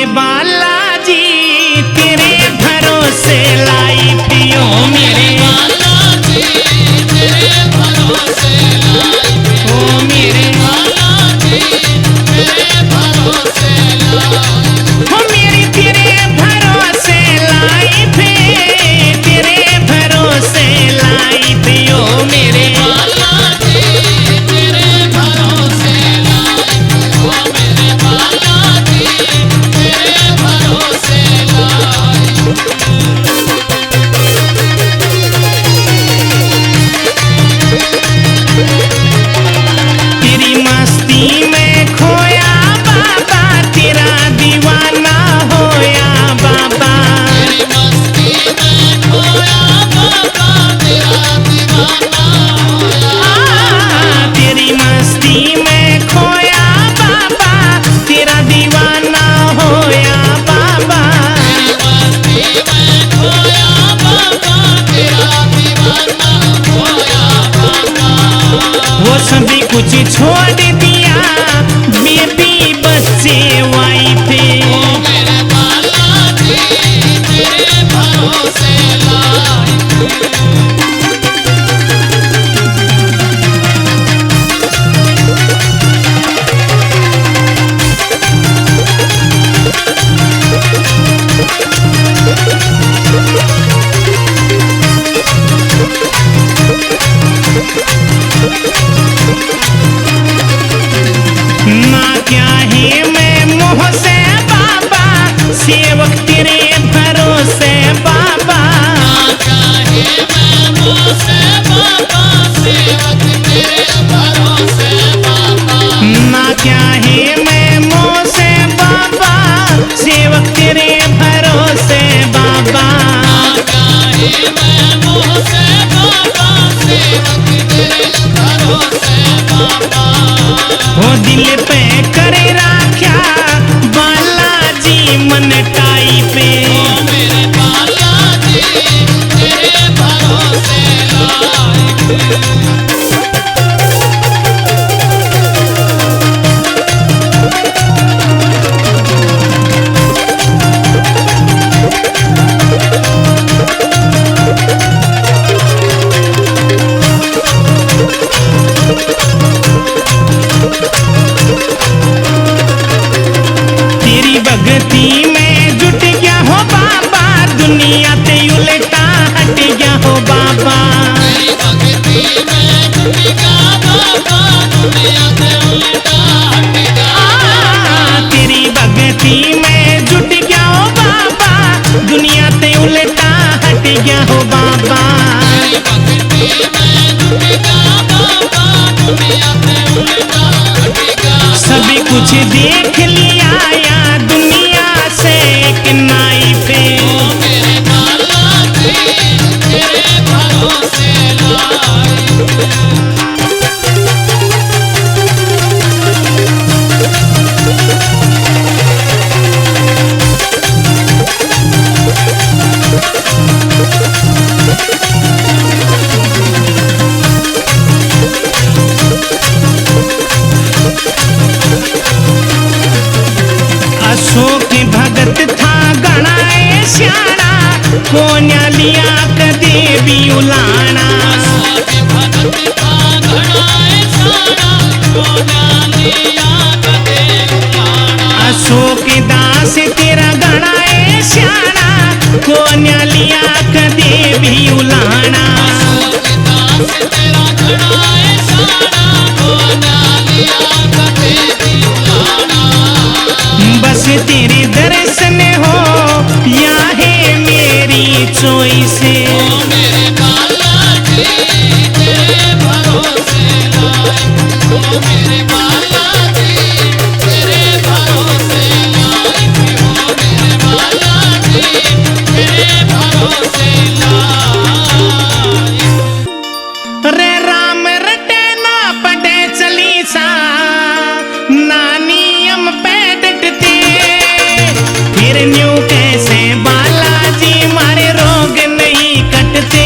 मेरे बालाजी तेरे भरोसे लाई पियो मेरे बालाजी तेरे भरोसे लाई ओ मेरे बालाजी तेरे भरोसे लाई ओ मेरी तेरे भरोसे लाई पे तेरे भरोसे लाई पियो मेरे बालाजी तेरे भरोसे लाई ओ मेरे बालाजी तेरे भरोसे लाई तेरी मस्ती में खोया बाबा तेरा दीवाना होया बाबा तेरी मस्ती में खोया बाबा तेरा दीवाना होया तेरी मस्ती में खोया बाबा तेरा दीवाना होया बाबा तेरी मस्ती में खोया बाबा तेरा दीवाना होया बाबा वो सभी कुछ छोड़ दिया बेबी बच्चे वाइफ ओ मेरे बालाजी तेरे भरोसे लाई ना क्या है मैं मोह से बाबा सेवक तेरे भरोसे बाबा चाहे मैं मोसे बाबा सेवक तेरे भरोसे बाबा ना क्या है मैं मोह से बाबा सेवक तेरे भरोसे बाबा चाहे मैं मोसे बाबा सेवक तेरे भरोसे बाबा वो दिल पे करे राख्या बालाजी मन टाई पे ओ मेरे बालाजी तेरे भरोसे लाई तेरी भक्ति में जुट गया हो बाबा दुनिया ते उल्टा हट गया हो बाबा तेरी भक्ति में जुट गया बाबा दुनिया से उल्टा हट गया तेरी भक्ति में जुट गया हो बाबा दुनिया ते उल्टा हट गया हो बाबा तेरी भक्ति में जुट गया बाबा दुनिया से उल्टा हट गया सभी कुछ देख लिया या दुनिया से एक नाई पे ओ मेरे बालाजी तेरे भरोसे लाई अशोक भगत था गणाए श्याणा कोन्या लिया कदे भी उलाना आसाद भगत था घड़ाए सारा कोना लिया कदे उलाना अशोक दास तेरा गणाए श्याणा कोन्या लिया कदे भी उलाना दास तेरा घड़ाए सारा कोना लिया कदे भी उलाना बस तेरे दर्शन हो या है मेरी चॉइस ओ मेरे बालाजी तेरे भरोसे लाई ओ मेरे बालाजी तेरे भरोसे लाई ओ मेरे बालाजी तेरे भरोसे लाई रे राम रटे ना पटे चली सा ना नियम पे डटते फिर न्यू कैसे बालाजी मारे रोग नहीं कटते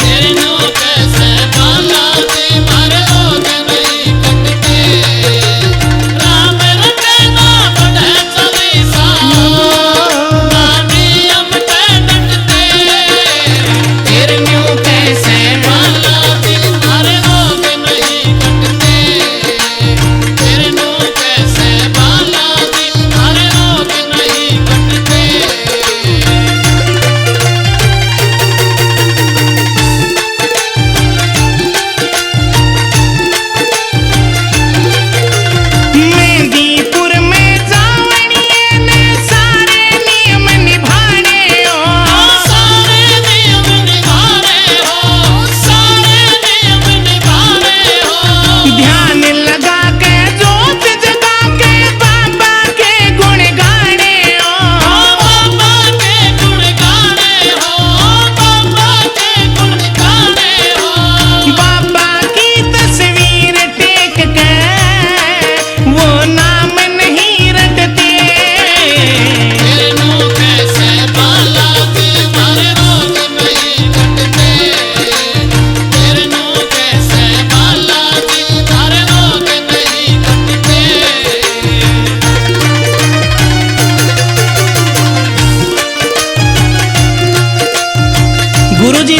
तेरे नो कैसे बालाजी मारे रोग नहीं कटते राम रटे ना पड़े चली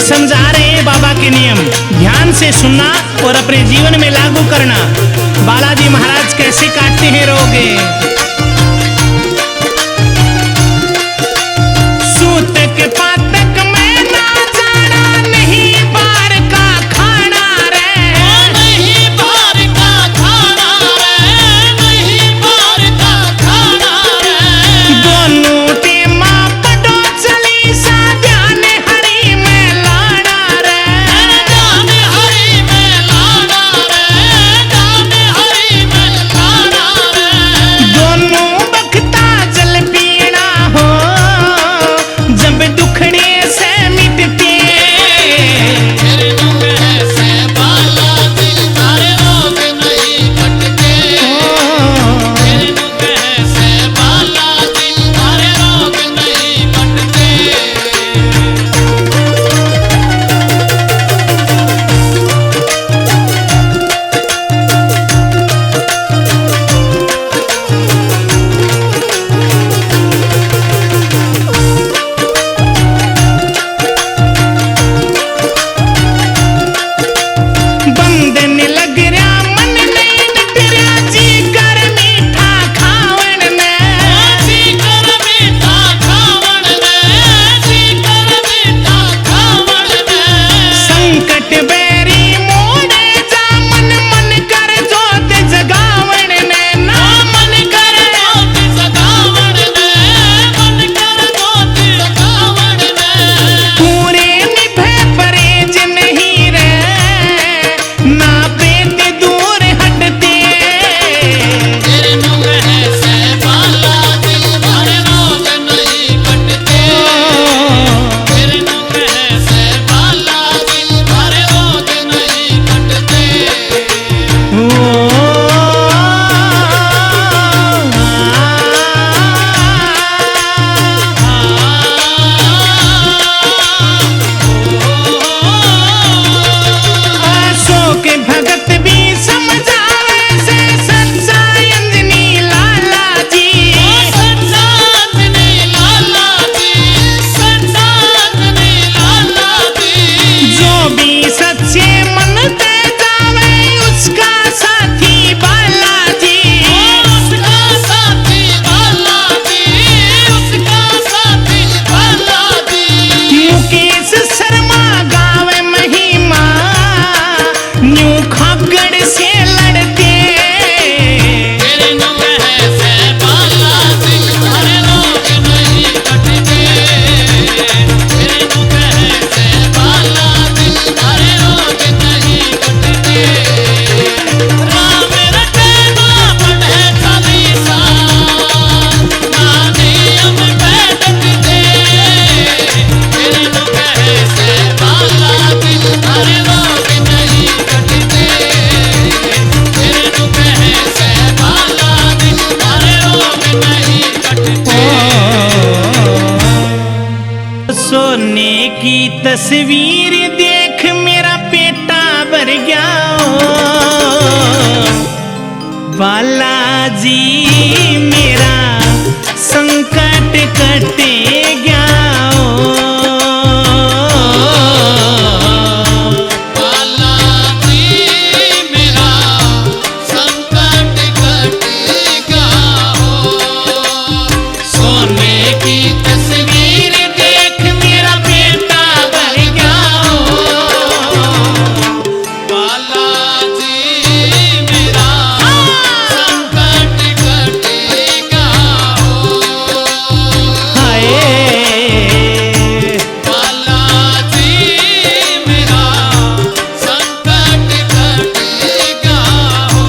समझा रहे हैं बाबा के नियम, ध्यान से सुनना और अपने जीवन में लागू करना। बालाजी महाराज कैसे काटते हैं रोगे। सूतक पातक में ना जाना, नहीं बार का खाना रे, नहीं बार का खाना रे, नहीं बार का खाना रे। दोनों टेमा पटो चली सा, ध्यान हरि में लाना रे, ध्यान हरि में लाना रे, ध्यान हरि में लाना रे। दोनों बखता जल पीना हो, जब दुखड़े से मिटते। तेरे नुग ऐसे बालाजी सारे रोग नहीं कटते। तेरे नुग ऐसे बालाजी सारे रोग नहीं कटते। बंधन लग रहा मन नहीं नट रहा, जी कर मीठा खावन में। जी कर मीठा खावण में, जी कर मीठा खावण में। संकट बैरी मोड़े जा, मन मन कर जोत जगावन ने ना। मन कर जोत जगावण में, मन कर जोत जगावण में। पूरे निभे परहेज नहीं रे, ना पेट दूर हटते। तेरे नुग ऐसे बालाजी सारे रोग नहीं कटते। तेरे नुग ऐसे बालाजी सारे रोग नहीं कटते। अशोक भगत भी समझावे से, सच्चाई अंजनी लाला जी। संसाधनी लाला जी, संसाधनी लाला जी। जो भी सच्चे मन ते जावे, उसका साथी बालाजी। उसका साथी बालाजी, उसका साथी बालाजी। मुकेश शर्मा गावे महिमा, न्यू खागड़ से लड़ते। तेरे नुग ऐसे बालाजी सारे रोग नहीं कटते। तेरे नुग ऐसे बालाजी सारे रोग नहीं कटते। राम रटे ना पढ़े चालीसा, ना नियम बैठते। तेरे नुग ऐसे बालाजी सारे रोग नहीं कटते। तेरे नुग ऐसे बालाजी सारे रोग नहीं कटते। सोने की तस्वीर देख मेरा पेटा भर गया ओ। बालाजी मेरा संकट कटे गया ओ। बालाजी मेरा संकट कटेगा हो। सोने की तस्वीर देख मेरा बेटा भर गया हो। बालाजी मेरा संकट कटेगा हो। हाय बालाजी मेरा संकट कटेगा हो।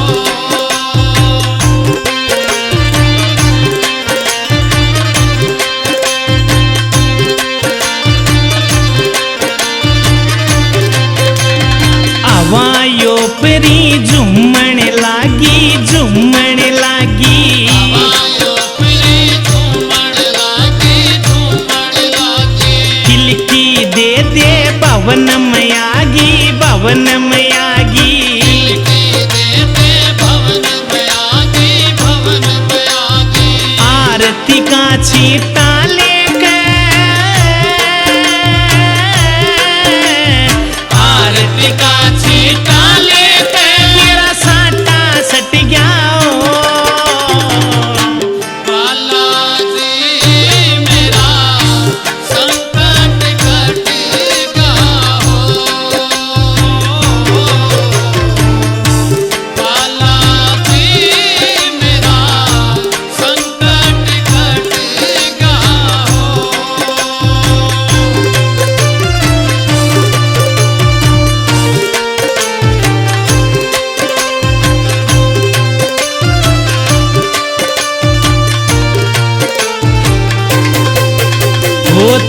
आवायो परी झूमण लागी, झूमण लागी। आवायो परी झूमण लागी, झूमण लागी। किलकी दे दे भवन में आगी, भवन में आगी। किलकी दे दे भवन में आगी, भवन में आगी। आरती का छीटा लेकर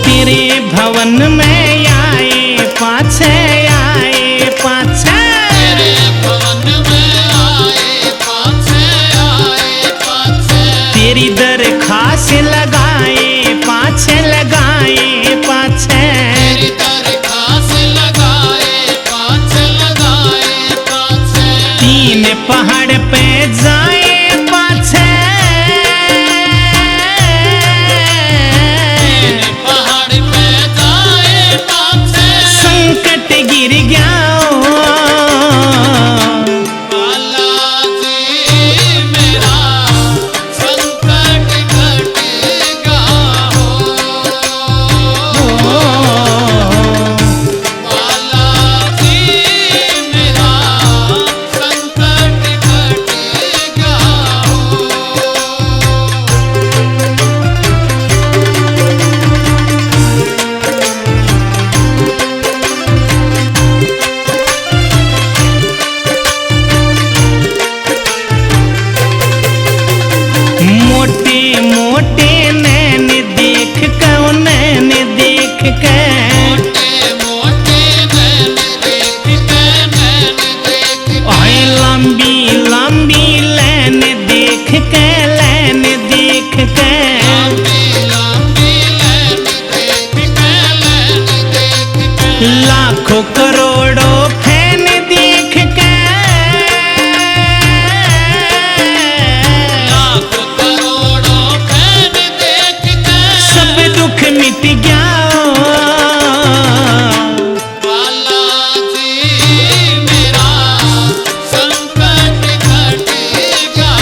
तेरे भवन में आए पाछे तेरे भवन में आए पाछे तेरी दरखास्त लगाए पाछे तेरी दरखास्त लगाए पाछे तीन पहाड़ पे जाए पाछे पहाड़ पे जाए पाछे संकट गिर गया बालाजी मेरा संकट घटेगा बालाजी मेरा संकट घटेगा मोटे मोटे नैन देख कर मोटे मोटे नैन देख आए लंबी लंबी लैन देख के लंबी लंबी लैन देख लाखों करोड़ों फैन देख के लाख करोड़ों फैन देख सब दुख मिट गया बालाजी मेरा संकट घटेगा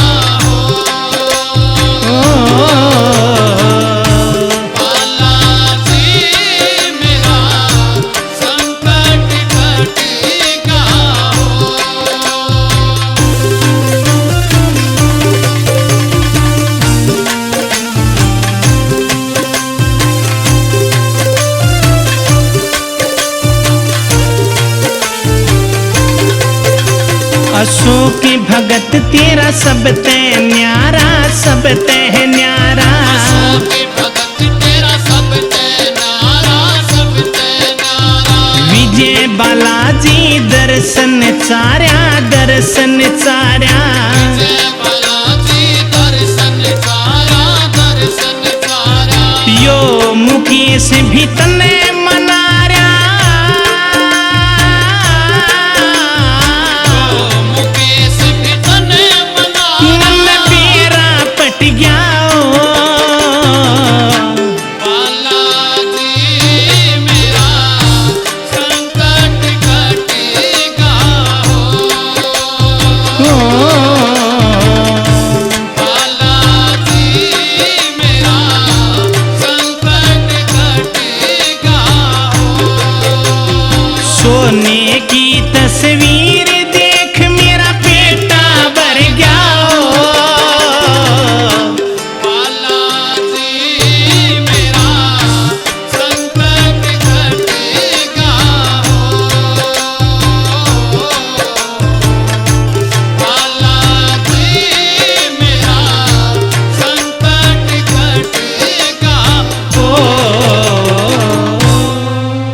बालाजी मेरा संकट घटेगा अशोक भगत तेरा सब ते न्यारा के भगत तेरा सब ते नारा विजय बालाजी दर्शन चार्या जय बालाजी दर्शन चारा यो मुकेश भी तन